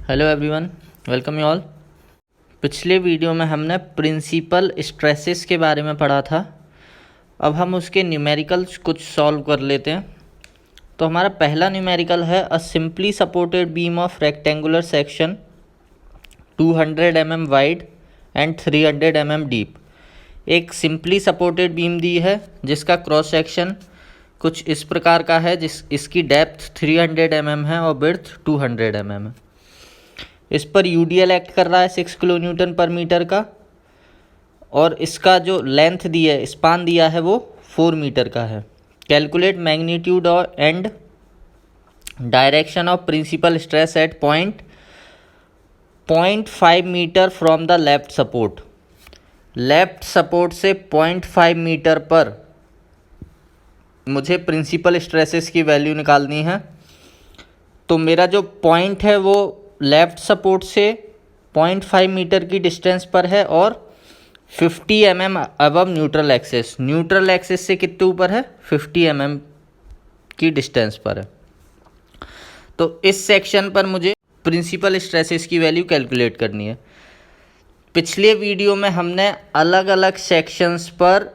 Hello everyone, welcome you all. पिछले video में हमने प्रिंसिपल स्ट्रेसेस के बारे में पढ़ा था। अब हम उसके न्यूमेरिकल्स कुछ सॉल्व कर लेते हैं। तो हमारा पहला न्यूमेरिकल है a simply supported beam of rectangular section 200 mm wide and 300 mm deep. एक सिंपली सपोर्टेड बीम दी है जिसका क्रॉस सेक्शन कुछ इस प्रकार का है, इसकी डेप्थ 300 mm है और विड्थ 200 mm है। इस पर यूडीएल एक्ट कर रहा है 6 किलो न्यूटन पर मीटर का, और इसका जो लेंथ दिया है, स्पान दिया है, वो 4 मीटर का है। कैलकुलेट मैग्नीट्यूड और and direction of principal stress at 0.5 metre from the left support. Left support से 0.5 मीटर पर मुझे प्रिंसिपल स्ट्रेसेस की वैल्यू निकालनी है। तो मेरा जो पॉइंट है वो लेफ़्ट सपोर्ट से 0.5 मीटर की डिस्टेंस पर है और 50 mm above neutral axis. Neutral axis से कितने ऊपर है? 50 mm की डिस्टेंस पर है। तो इस सेक्शन पर मुझे प्रिंसिपल स्ट्रेसेस की वैल्यू कैलकुलेट करनी है। पिछले वीडियो में हमने अलग अलग सेक्शंस पर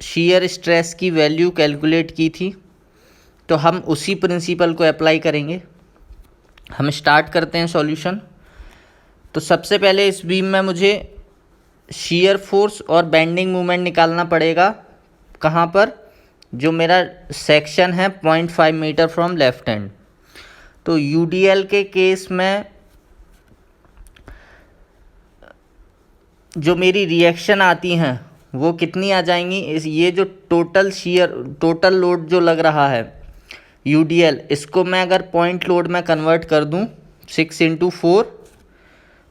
शियर स्ट्रेस की वैल्यू कैलकुलेट की थी, तो हम उसी प्रिंसिपल को अप्लाई करेंगे। हम स्टार्ट करते हैं सॉल्यूशन। तो सबसे पहले इस बीम में मुझे शियर फोर्स और बेंडिंग मोमेंट निकालना पड़ेगा। कहाँ पर? जो मेरा सेक्शन है 0.5 मीटर फ्रॉम लेफ्ट हैंड। तो यूडीएल के केस में जो मेरी रिएक्शन आती हैं वो कितनी आ जाएंगी? ये जो टोटल लोड जो लग रहा है यूडीएल, इसको मैं अगर पॉइंट लोड में कन्वर्ट कर दूं 6 × 4,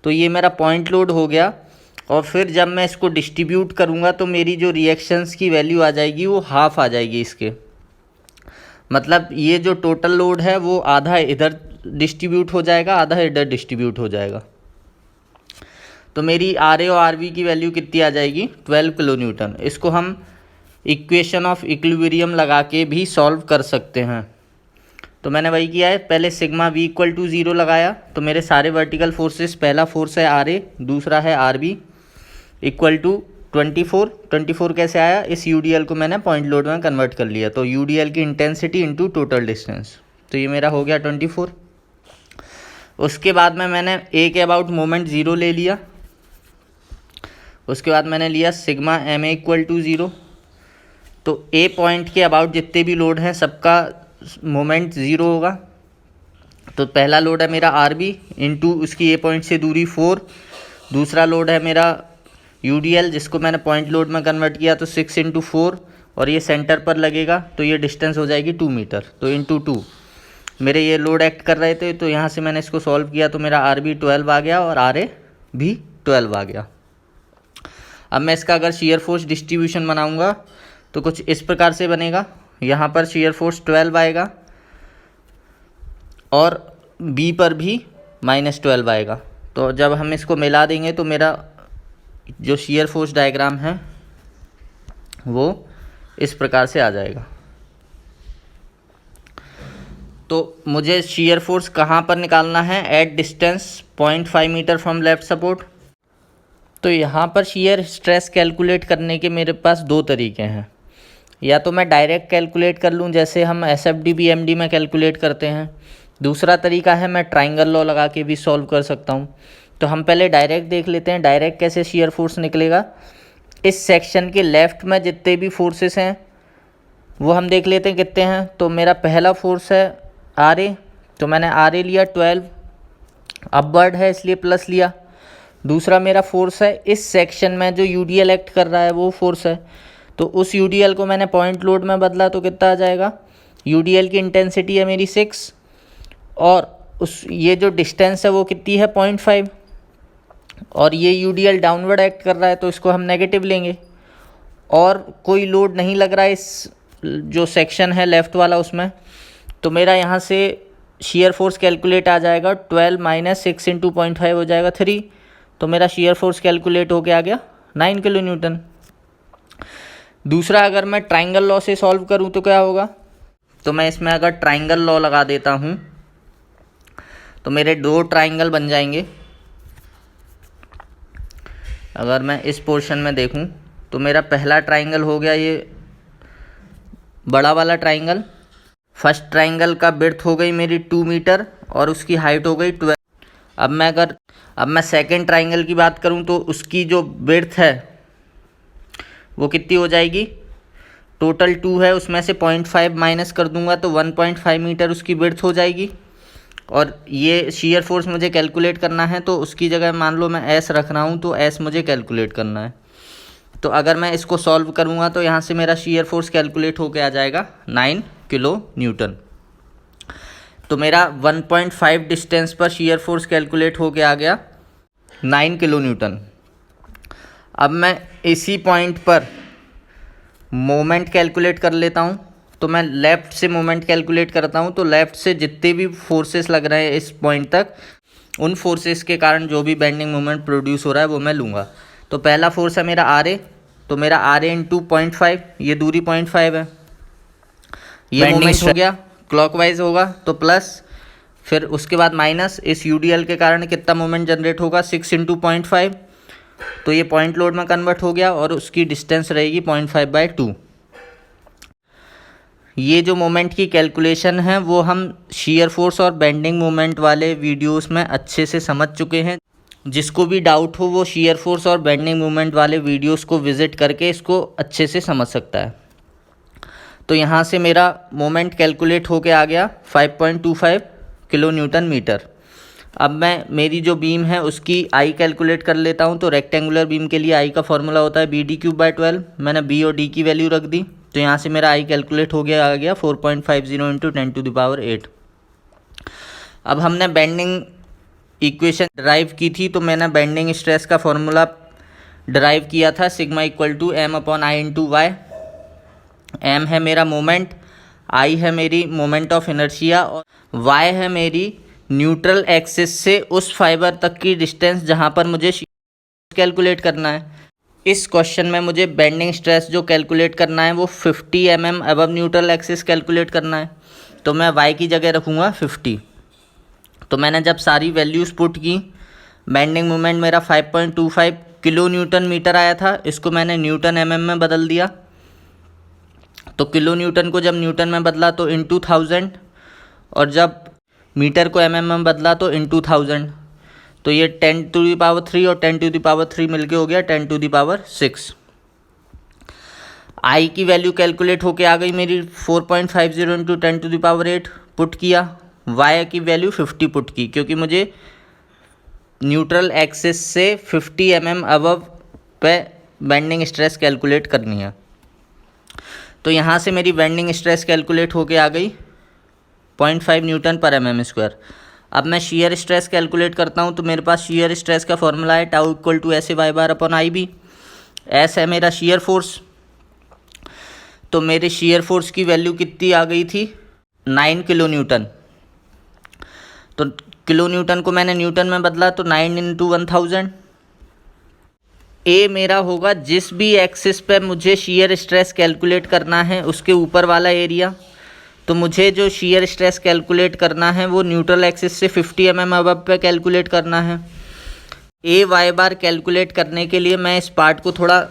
तो ये मेरा पॉइंट लोड हो गया। और फिर जब मैं इसको डिस्ट्रीब्यूट करूंगा तो मेरी जो रिएक्शंस की वैल्यू आ जाएगी वो हाफ आ जाएगी इसके। मतलब ये जो टोटल लोड है वो आधा इधर डिस्ट्रीब्यूट हो जाएगा, आधा इधर डिस्ट्रीब्यूट हो जाएगा। तो मेरी आर ए और आर वी की वैल्यू कितनी आ जाएगी? 12 किलो न्यूटन। इसको हम इक्वेशन ऑफ इक्विलिब्रियम लगा के भी सॉल्व कर सकते हैं। तो मैंने वही किया है, पहले सिग्मा v = 0 लगाया। तो मेरे सारे वर्टिकल फोर्सेस, पहला फोर्स है आर ए, दूसरा है आर बी, इक्वल टू 24 कैसे आया? इस यूडीएल को मैंने पॉइंट लोड में कन्वर्ट कर लिया। तो यूडीएल की इंटेंसिटी इंटू टोटल डिस्टेंस, तो ये मेरा हो गया 24। उसके बाद में मैंने ए के अबाउट मोमेंट 0 ले लिया। उसके बाद मैंने लिया सिग्मा एम ए = 0। तो ए पॉइंट के अबाउट जितने भी लोड हैं सबका मोमेंट 0 होगा। तो पहला लोड है मेरा आर बी इंटू उसकी ए पॉइंट से दूरी 4। दूसरा लोड है मेरा यूडीएल जिसको मैंने पॉइंट लोड में कन्वर्ट किया, तो 6 × 4, और ये सेंटर पर लगेगा तो ये डिस्टेंस हो जाएगी 2 मीटर। तो इंटू 2 मेरे ये लोड एक्ट कर रहे थे। तो यहाँ से मैंने इसको सॉल्व किया तो मेरा आर बी 12 आ गया और आर ए भी 12 आ गया। अब मैं इसका अगर शियर फोर्स डिस्ट्रीब्यूशन बनाऊँगा तो कुछ इस प्रकार से बनेगा। यहाँ पर शियर फोर्स 12 आएगा और बी पर भी -12 आएगा। तो जब हम इसको मिला देंगे तो मेरा जो शियर फोर्स डायग्राम है वो इस प्रकार से आ जाएगा। तो मुझे शियर फोर्स कहाँ पर निकालना है? At distance 0.5 metre from left support. तो यहाँ पर शियर स्ट्रेस कैलकुलेट करने के मेरे पास दो तरीके हैं। या तो मैं डायरेक्ट कैलकुलेट कर लूँ जैसे हम SFD BMD में कैलकुलेट करते हैं। दूसरा तरीका है मैं ट्राइंगल लॉ लगा के भी सॉल्व कर सकता हूँ। तो हम पहले डायरेक्ट देख लेते हैं, डायरेक्ट कैसे शियर फोर्स निकलेगा। इस सेक्शन के लेफ़्ट में जितने भी फोर्सेस हैं वो हम देख लेते हैं कितने हैं। तो मेरा पहला फोर्स है आर ए, तो मैंने आर ए लिया 12, अपवर्ड है इसलिए प्लस लिया। दूसरा मेरा फोर्स है इस सेक्शन में जो यूडीएल एक्ट कर रहा है वो फोर्स है, तो उस यूडीएल को मैंने पॉइंट लोड में बदला तो कितना आ जाएगा? यूडीएल की इंटेंसिटी है मेरी 6 और ये जो डिस्टेंस है वो कितनी है? 0.5, और ये यूडीएल डाउनवर्ड एक्ट कर रहा है तो इसको हम नेगेटिव लेंगे। और कोई लोड नहीं लग रहा है इस जो सेक्शन है लेफ़्ट वाला उसमें। तो मेरा यहाँ से शियर फोर्स कैलकुलेट आ जाएगा 12 - 6 × 0.5 हो जाएगा 3। तो मेरा शियर फोर्स कैलकुलेट होके आ गया 9 किलो न्यूटन। दूसरा अगर मैं ट्राइंगल लॉ से सॉल्व करूँ तो क्या होगा? तो मैं इसमें अगर ट्राइंगल लॉ लगा देता हूँ तो मेरे दो ट्राइंगल बन जाएंगे। अगर मैं इस पोर्शन में देखूं तो मेरा पहला ट्राइंगल हो गया ये बड़ा वाला ट्राइंगल। फर्स्ट ट्राइंगल का विड्थ हो गई मेरी 2 मीटर और उसकी हाइट हो गई 12। अब मैं सेकंड ट्राइंगल की बात करूं तो उसकी जो विड्थ है वो कितनी हो जाएगी, टोटल 2 है, उसमें से 0.5 माइनस कर दूंगा तो 1.5 मीटर उसकी विड्थ हो जाएगी। और ये शियर फोर्स मुझे कैलकुलेट करना है, तो उसकी जगह मान लो मैं एस रख रहा हूँ, तो एस मुझे कैलकुलेट करना है। तो अगर मैं इसको सॉल्व करूँगा तो यहाँ से मेरा शियर फोर्स कैलकुलेट होके आ जाएगा 9 किलो न्यूटन। तो मेरा 1.5 डिस्टेंस पर शियर फोर्स कैलकुलेट होके आ गया 9 किलो न्यूटन। अब मैं इसी पॉइंट पर मोमेंट कैलकुलेट कर लेता हूँ। तो मैं लेफ़्ट से मोमेंट कैलकुलेट करता हूँ, तो लेफ़्ट से जितने भी फोर्सेस लग रहे हैं इस पॉइंट तक, उन फोर्सेस के कारण जो भी बेंडिंग मोमेंट प्रोड्यूस हो रहा है वो मैं लूँगा। तो पहला फोर्स है मेरा आर ए, तो मेरा आर ए इंटू 0.5, ये दूरी 0.5 है, ये मोमेंट हो गया, क्लॉकवाइज होगा तो प्लस, फिर उसके बाद माइनस, इस यूडीएल के कारण कितना मोमेंट जनरेट होगा 6 इंटू 0.5, तो ये पॉइंट लोड में कन्वर्ट हो गया और उसकी डिस्टेंस रहेगी 0.5/2। ये जो मोमेंट की कैलकुलेशन है वो हम शियर फोर्स और बेंडिंग मोमेंट वाले वीडियोस में अच्छे से समझ चुके हैं। जिसको भी डाउट हो वो शियर फोर्स और बेंडिंग मोमेंट वाले वीडियोस को विज़िट करके इसको अच्छे से समझ सकता है। तो यहाँ से मेरा मोमेंट कैलकुलेट होके आ गया 5.25 किलो न्यूटन मीटर। अब मैं मेरी जो बीम है उसकी आई कैलकुलेट कर लेता हूँ। तो रेक्टेंगुलर बीम के लिए आई का फॉर्मूला होता है BD3/12। मैंने बी और डी की वैल्यू रख दी, तो यहाँ से मेरा आई कैलकुलेट हो गया, आ गया 4.50 इंटू 10⁸ अब हमने बेंडिंग इक्वेशन ड्राइव की थी, तो मैंने बेंडिंग स्ट्रेस का फॉर्मूला ड्राइव किया था, sigma equal to m/i into y. m है मेरा मोमेंट, i है मेरी मोमेंट ऑफ इनर्शिया और y है मेरी न्यूट्रल एक्सिस से उस फाइबर तक की डिस्टेंस जहाँ पर मुझे कैलकुलेट करना है। इस क्वेश्चन में मुझे बेंडिंग स्ट्रेस जो कैलकुलेट करना है वो 50 mm above neutral axis calculate करना है, तो मैं y की जगह रखूँगा 50। तो मैंने जब सारी वैल्यूज़ पुट की, बेंडिंग मोमेंट मेरा 5.25 किलो न्यूटन मीटर आया था, इसको मैंने न्यूटन mm में बदल दिया। तो किलो न्यूटन को जब न्यूटन में बदला तो इंटू 1000, और जब मीटर को mm में बदला तो इंटू 1000। तो ये 10⁻³ और 10⁻³ मिलके हो गया 10⁻⁶। आई की वैल्यू कैलकुलेट होके आ गई मेरी 4.50 इंटू 10⁸ पुट किया। वाई की वैल्यू 50 पुट की, क्योंकि मुझे न्यूट्रल एक्सिस से 50 mm अबव पे बेंडिंग स्ट्रेस कैलकुलेट करनी है। तो यहाँ से मेरी बेंडिंग स्ट्रेस कैलकुलेट होके आ गई 0.5 न्यूटन पर mm²। अब मैं शियर स्ट्रेस कैलकुलेट करता हूँ, तो मेरे पास शियर स्ट्रेस का फॉर्मूला है tau equal to SA/IB। S है मेरा शियर फोर्स, तो मेरे शियर फोर्स की वैल्यू कितनी आ गई थी 9 किलो न्यूटन। तो किलो न्यूटन को मैंने न्यूटन में बदला, तो 9 इंटू 1000। ए मेरा होगा जिस भी एक्सिस पे मुझे शियर स्ट्रेस कैलकुलेट करना है उसके ऊपर वाला एरिया। तो मुझे जो शियर स्ट्रेस कैलकुलेट करना है वो न्यूट्रल एक्सिस से 50 mm अबव पे कैलकुलेट करना है। ए वाई बार कैलकुलेट करने के लिए मैं इस पार्ट को थोड़ा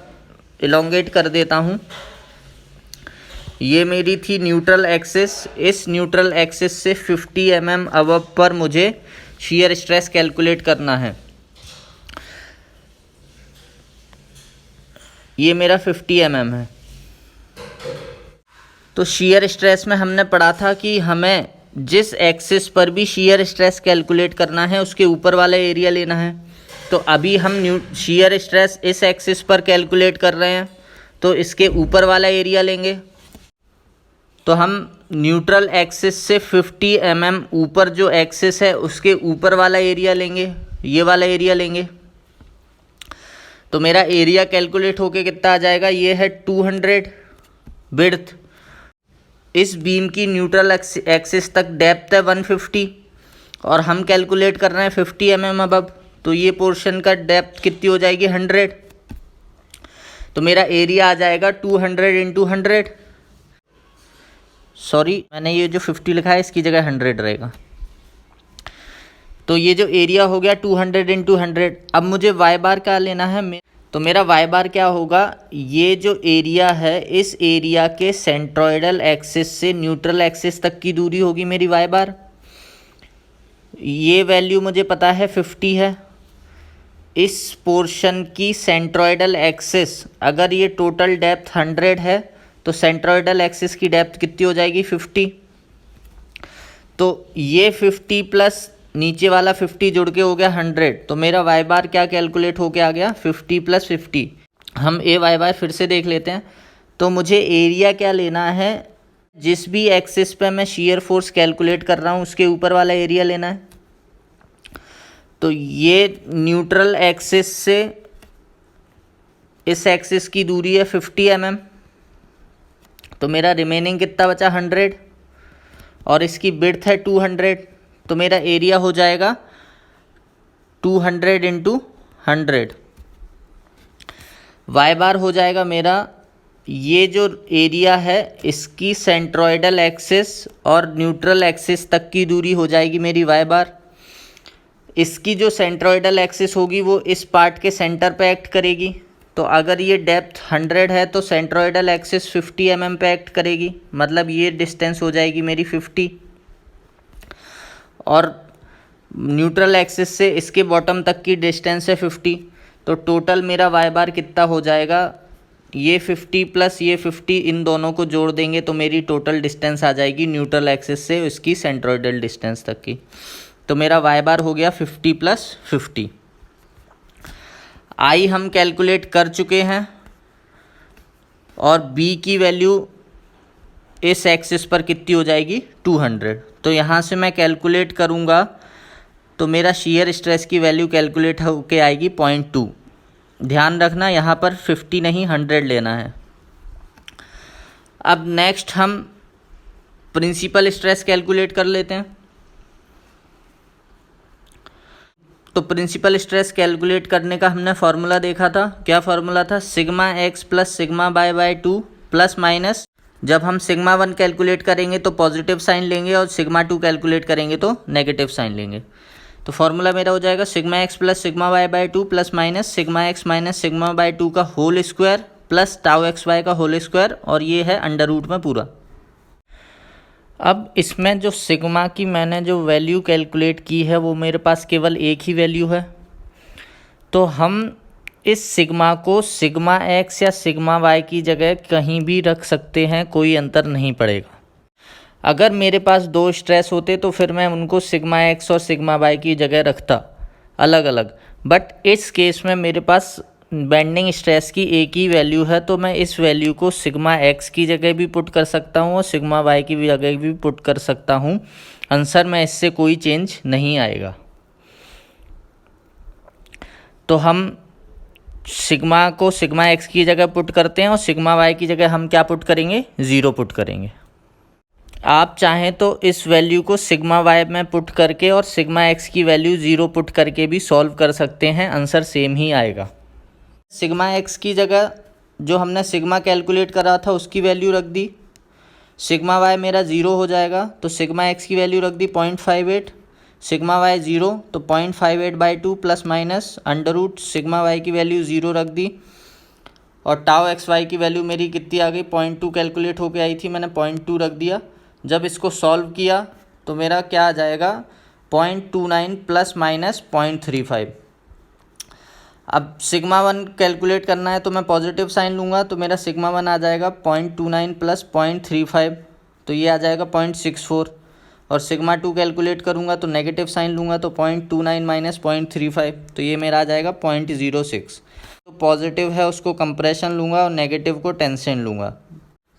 इलोंगेट कर देता हूँ। ये मेरी थी न्यूट्रल एक्सिस, इस न्यूट्रल एक्सिस से 50 mm अबव पर मुझे शियर स्ट्रेस कैलकुलेट करना है। ये मेरा 50 mm है। तो शियर स्ट्रेस में हमने पढ़ा था कि हमें जिस एक्सिस पर भी शियर स्ट्रेस कैलकुलेट करना है उसके ऊपर वाला एरिया लेना है। तो अभी हम शियर स्ट्रेस इस एक्सिस पर कैलकुलेट कर रहे हैं, तो इसके ऊपर वाला एरिया लेंगे। तो हम न्यूट्रल एक्सिस से 50 mm ऊपर जो एक्सिस है उसके ऊपर वाला एरिया लेंगे, ये वाला एरिया लेंगे। तो मेरा एरिया कैलकुलेट होके कितना आ जाएगा, ये है 200 विड्थ। इस बीम की न्यूट्रल एक्सिस तक डेप्थ है 150 और हम कैलकुलेट कर रहे हैं 50 mm अबव, तो ये पोर्शन का डेप्थ कितनी हो जाएगी 100। तो मेरा एरिया आ जाएगा 200 इंटू 100। सॉरी, मैंने ये जो 50 लिखा है इसकी जगह 100 रहेगा। तो ये जो एरिया हो गया 200 इंटू 100। अब मुझे वाई बार क्या लेना है, तो मेरा वाई बार क्या होगा, ये जो एरिया है इस एरिया के सेंट्रोइडल एक्सिस से न्यूट्रल एक्सिस तक की दूरी होगी मेरी वाई बार। ये वैल्यू मुझे पता है 50 है। इस पोर्शन की सेंट्रोइडल एक्सिस, अगर ये टोटल डेप्थ 100 है तो सेंट्रोइडल एक्सिस की डेप्थ कितनी हो जाएगी 50। तो ये 50 प्लस नीचे वाला 50 जुड़ के हो गया 100। तो मेरा वाई बार क्या कैलकुलेट होके आ गया 50 प्लस 50। हम ए वाई बार फिर से देख लेते हैं। तो मुझे एरिया क्या लेना है, जिस भी एक्सिस पे मैं शियर फोर्स कैलकुलेट कर रहा हूँ उसके ऊपर वाला एरिया लेना है। तो ये न्यूट्रल एक्सिस से इस एक्सिस की दूरी है 50 mm। तो मेरा रिमेनिंग कितना बचा 100, और इसकी विड्थ है 200। तो मेरा एरिया हो जाएगा 200 इंटू 100। वाई बार हो जाएगा मेरा, ये जो एरिया है इसकी सेंट्रोइडल एक्सिस और न्यूट्रल एक्सिस तक की दूरी हो जाएगी मेरी वाई बार। इसकी जो सेंट्रोइडल एक्सिस होगी वो इस पार्ट के सेंटर पे एक्ट करेगी। तो अगर ये डेप्थ 100 है तो सेंट्रोइडल एक्सिस 50 mm पे एक्ट करेगी, मतलब ये डिस्टेंस हो जाएगी मेरी 50। और न्यूट्रल एक्सिस से इसके बॉटम तक की डिस्टेंस है 50। तो टोटल मेरा वाई बार कितना हो जाएगा, ये 50 प्लस ये 50, इन दोनों को जोड़ देंगे तो मेरी टोटल डिस्टेंस आ जाएगी न्यूट्रल एक्सिस से इसकी सेंट्रोइडल डिस्टेंस तक की। तो मेरा वाई बार हो गया 50 प्लस 50। आई हम कैलकुलेट कर चुके हैं, और बी की वैल्यू इस एक्सिस पर कितनी हो जाएगी 200। तो यहाँ से मैं कैलकुलेट करूँगा तो मेरा शियर स्ट्रेस की वैल्यू कैलकुलेट होके आएगी 0.2। ध्यान रखना यहाँ पर 50 नहीं 100 लेना है। अब नेक्स्ट हम प्रिंसिपल स्ट्रेस कैलकुलेट कर लेते हैं। तो प्रिंसिपल स्ट्रेस कैलकुलेट करने का हमने फार्मूला देखा था। क्या फार्मूला था, sigma x plus sigma by by 2 plus minus, जब हम सिग्मा 1 कैलकुलेट करेंगे तो पॉजिटिव साइन लेंगे और सिग्मा 2 कैलकुलेट करेंगे तो नेगेटिव साइन लेंगे। तो फार्मूला मेरा हो जाएगा sigma x plus sigma y by 2 plus minus sigma x minus sigma by 2 का whole square plus tau x y का होल स्क्वायर, और ये है अंडर रूट में पूरा। अब इसमें जो सिग्मा की मैंने जो वैल्यू कैलकुलेट की है वो मेरे पास केवल एक ही वैल्यू है। तो हम इस सिग्मा को सिग्मा एक्स या सिग्मा वाई की जगह कहीं भी रख सकते हैं, कोई अंतर नहीं पड़ेगा। अगर मेरे पास दो स्ट्रेस होते तो फिर मैं उनको सिग्मा एक्स और सिग्मा वाई की जगह रखता अलग अलग, बट इस केस में मेरे पास बेंडिंग स्ट्रेस की एक ही वैल्यू है। तो मैं इस वैल्यू को सिग्मा एक्स की जगह भी पुट कर सकता हूँ और सिग्मा वाई की जगह भी पुट कर सकता हूँ। आंसर में इससे कोई चेंज नहीं आएगा। तो हम सिग्मा को सिग्मा एक्स की जगह पुट करते हैं और सिग्मा वाई की जगह हम क्या पुट करेंगे, 0 पुट करेंगे। आप चाहें तो इस वैल्यू को सिग्मा वाई में पुट करके और सिग्मा एक्स की वैल्यू 0 पुट करके भी सॉल्व कर सकते हैं, आंसर सेम ही आएगा। सिग्मा एक्स की जगह जो हमने सिग्मा कैलकुलेट करा था उसकी वैल्यू रख दी, सिग्मा वाई मेरा 0 हो जाएगा। तो सिग्मा एक्स की वैल्यू रख दी 0.58, सिग्मा वाई 0 तो 0.58 by 2 plus minus under root sigma y की वैल्यू 0 रख दी, और टाउ एक्स वाई की वैल्यू मेरी कितनी आ गई 0.2 कैलकुलेट होके आई थी, मैंने 0.2 रख दिया। जब इसको सॉल्व किया तो मेरा क्या आ जाएगा 0.29 प्लस माइनस 0.35। अब सिग्मा 1 कैलकुलेट करना है तो मैं पॉजिटिव साइन लूँगा, तो मेरा सिग्मा 1 आ जाएगा 0.29 प्लस 0.35, तो ये आ जाएगा 0.64। और सिग्मा 2 कैलकुलेट करूँगा तो नेगेटिव साइन लूँगा, तो 0.29 माइनस 0.35, तो ये मेरा आ जाएगा 0.06। तो पॉजिटिव है उसको कंप्रेशन लूँगा और नेगेटिव को टेंशन लूँगा,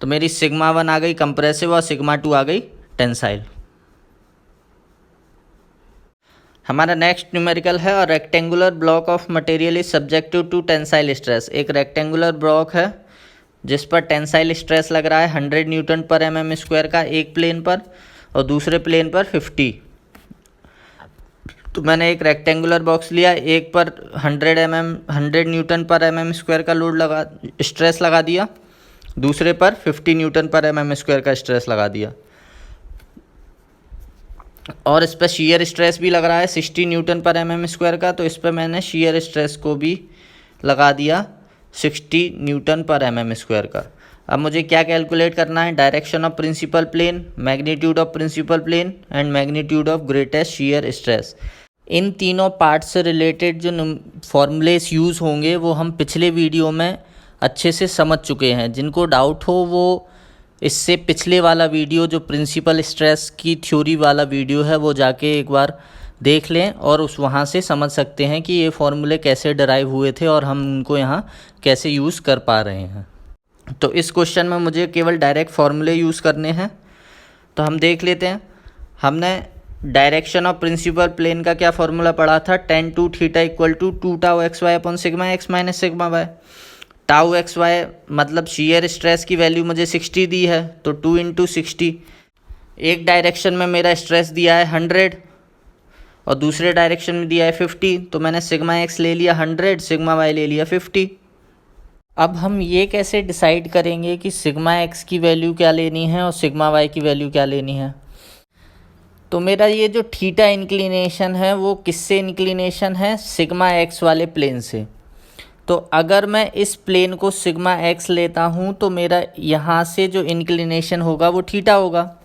तो मेरी सिग्मा 1 आ गई कंप्रेसिव और सिग्मा 2 आ गई टेंसाइल। हमारा नेक्स्ट न्यूमेरिकल है, और rectangular block of material is subjective to tensile stress. एक रेक्टेंगुलर ब्लॉक है जिस पर टेंसाइल स्ट्रेस लग रहा है 100 न्यूटन पर mm स्क्वायर का एक प्लेन पर, और दूसरे प्लेन पर 50। तो मैंने एक रेक्टेंगुलर बॉक्स लिया, एक पर 100 न्यूटन पर mm स्क्वायर का स्ट्रेस लगा दिया, दूसरे पर 50 न्यूटन पर mm स्क्वायर का स्ट्रेस लगा दिया। और इस पर शीयर स्ट्रेस भी लग रहा है 60 न्यूटन पर एमएम स्क्वायर का, तो इस पर मैंने शीयर स्ट्रेस को भी लगा दिया 60 न्यूटन पर एमएम स्क्वायर का। अब मुझे क्या कैलकुलेट करना है, direction of principal plane, magnitude of principal plane and magnitude of greatest shear stress. इन तीनों पार्ट से रिलेटेड जो फॉर्मूलेस यूज़ होंगे वो हम पिछले वीडियो में अच्छे से समझ चुके हैं। जिनको डाउट हो वो इससे पिछले वाला वीडियो जो प्रिंसिपल स्ट्रेस की थ्योरी वाला वीडियो है वो जाके एक बार देख लें और उस वहाँ से समझ सकते हैं कि ये फॉर्मूले कैसे डराइव हुए थे और हम उनको यहाँ कैसे यूज़ कर पा रहे हैं। तो इस क्वेश्चन में मुझे केवल डायरेक्ट फार्मूले यूज़ करने हैं, तो हम देख लेते हैं। हमने डायरेक्शन ऑफ प्रिंसिपल प्लेन का क्या फार्मूला पढ़ा था, tan 2 theta equal to 2 tau x y upon sigma x minus sigma y. Tau x y मतलब शीयर स्ट्रेस की वैल्यू मुझे 60 दी है, तो 2 इंटू 60। एक डायरेक्शन में मेरा स्ट्रेस दिया है 100 और दूसरे डायरेक्शन में दिया है 50, तो मैंने सिग्मा एक्स ले लिया 100, सिग्मा वाई ले लिया 50। अब हम ये कैसे डिसाइड करेंगे कि सिग्मा एक्स की वैल्यू क्या लेनी है और सिग्मा वाई की वैल्यू क्या लेनी है। तो मेरा ये जो थीटा इंक्लिनेशन है वो किससे इंक्लिनेशन है, सिग्मा एक्स वाले प्लेन से। तो अगर मैं इस प्लेन को सिग्मा एक्स लेता हूँ तो मेरा यहाँ से जो इंक्लिनेशन होगा वो थीटा होगा।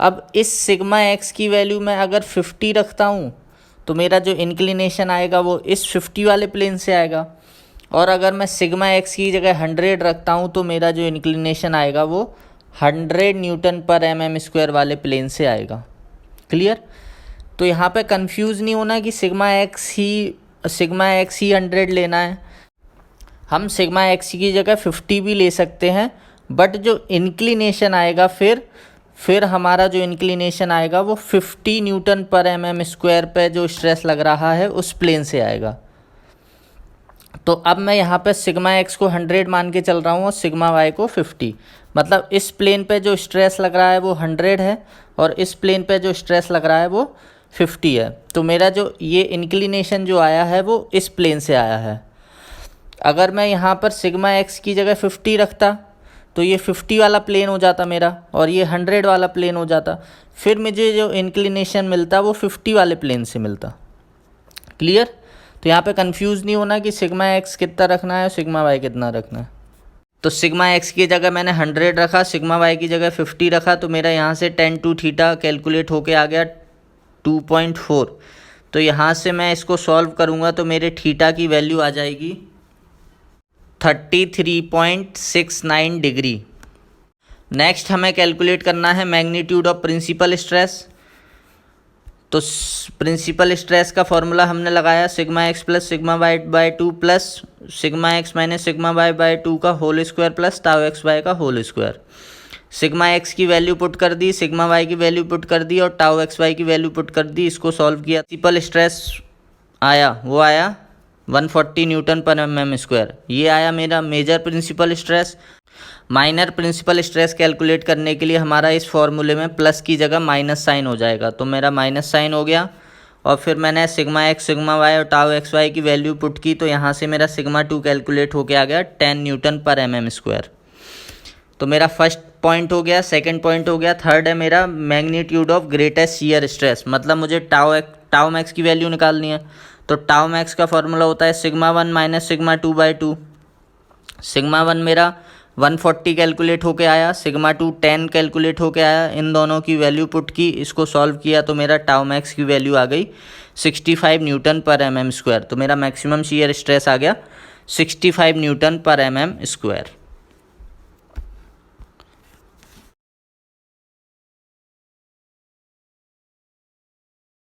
अब इस सिग्मा एक्स की वैल्यू मैं अगर 50 रखता हूँ तो मेरा जो इंक्लिनेशन आएगा वो इस 50 वाले प्लेन से आएगा, और अगर मैं सिग्मा एक्स की जगह 100 रखता हूँ तो मेरा जो इंक्लिनेशन आएगा वो 100 न्यूटन पर एमएम स्क्वायर वाले प्लेन से आएगा। क्लियर। तो यहाँ पे कंफ्यूज नहीं होना कि सिग्मा एक्स ही 100 लेना है। हम सिग्मा एक्स की जगह 50 भी ले सकते हैं, बट जो इंक्लिनेशन आएगा फिर हमारा जो इंक्लिनेशन आएगा वो 50 न्यूटन पर एमएम स्क्वायर पे जो स्ट्रेस लग रहा है उस प्लेन से आएगा। तो अब मैं यहाँ पे सिग्मा एक्स को 100 मान के चल रहा हूँ और सिग्मा वाई को 50। मतलब इस प्लेन पे जो स्ट्रेस लग रहा है वो 100 है और इस प्लेन पे जो स्ट्रेस लग रहा है वो 50 है। तो मेरा जो ये इंक्लिनेशन जो आया है वो इस प्लेन से आया है। अगर मैं यहाँ पर सिग्मा एक्स की जगह 50 रखता तो ये 50 वाला प्लेन हो जाता मेरा और ये 100 वाला प्लेन हो जाता, फिर मुझे जो इंक्लिनेशन मिलता वो 50 वाले प्लेन से मिलता। क्लियर। तो यहाँ पे कंफ्यूज नहीं होना कि सिग्मा एक्स कितना रखना है और सिग्मा वाई कितना रखना है। तो सिग्मा एक्स की जगह मैंने 100 रखा, सिग्मा वाई की जगह 50 रखा, तो मेरा यहाँ से tan 2 थीटा कैलकुलेट होके आ गया 2.4। तो यहाँ से मैं इसको सॉल्व करूँगा तो मेरे थीटा की वैल्यू आ जाएगी 33.69 डिग्री। नेक्स्ट हमें कैलकुलेट करना है मैग्नीट्यूड ऑफ प्रिंसिपल स्ट्रेस। तो प्रिंसिपल स्ट्रेस का फॉर्मूला हमने लगाया sigma x plus sigma y by 2 plus sigma x minus sigma y by 2 का whole square plus tau x y का होल स्क्वायर। सिग्मा एक्स की value put कर दी, sigma y की वैल्यू पुट कर दी और टाउ एक्स वाई की वैल्यू पुट कर दी। इसको सॉल्व किया, प्रिंसिपल स्ट्रेस आया वो आया 140 न्यूटन पर एमएम स्क्वायर। ये आया मेरा major principal stress. Minor principal stress calculate करने के लिए हमारा इस फॉर्मूले में प्लस की जगह माइनस साइन हो जाएगा, तो मेरा माइनस साइन हो गया। और फिर मैंने सिग्मा एक्स सिग्मा वाई और टाउ एक्स वाई की वैल्यू पुट की, तो यहाँ से मेरा सिग्मा 2 कैलकुलेट होके आ गया 10 न्यूटन पर एमएम स्क्वायर। तो मेरा फर्स्ट पॉइंट हो गया, सेकंड पॉइंट हो गया, थर्ड है मेरा magnitude of greatest shear stress. मतलब मुझे टाउ मैक्स की वैल्यू निकालनी है। तो टाउ मैक्स का फॉर्मूला होता है sigma 1 minus sigma 2 by 2। Sigma 1 मेरा 140 कैलकुलेट होके आया, सिग्मा 2 10 कैलकुलेट होके आया। इन दोनों की वैल्यू पुट की, इसको सॉल्व किया तो मेरा टाउ मैक्स की वैल्यू आ गई 65 न्यूटन पर एमएम स्क्वायर। तो मेरा मैक्सिमम शियर स्ट्रेस आ गया 65 न्यूटन पर एमएम स्क्वायर।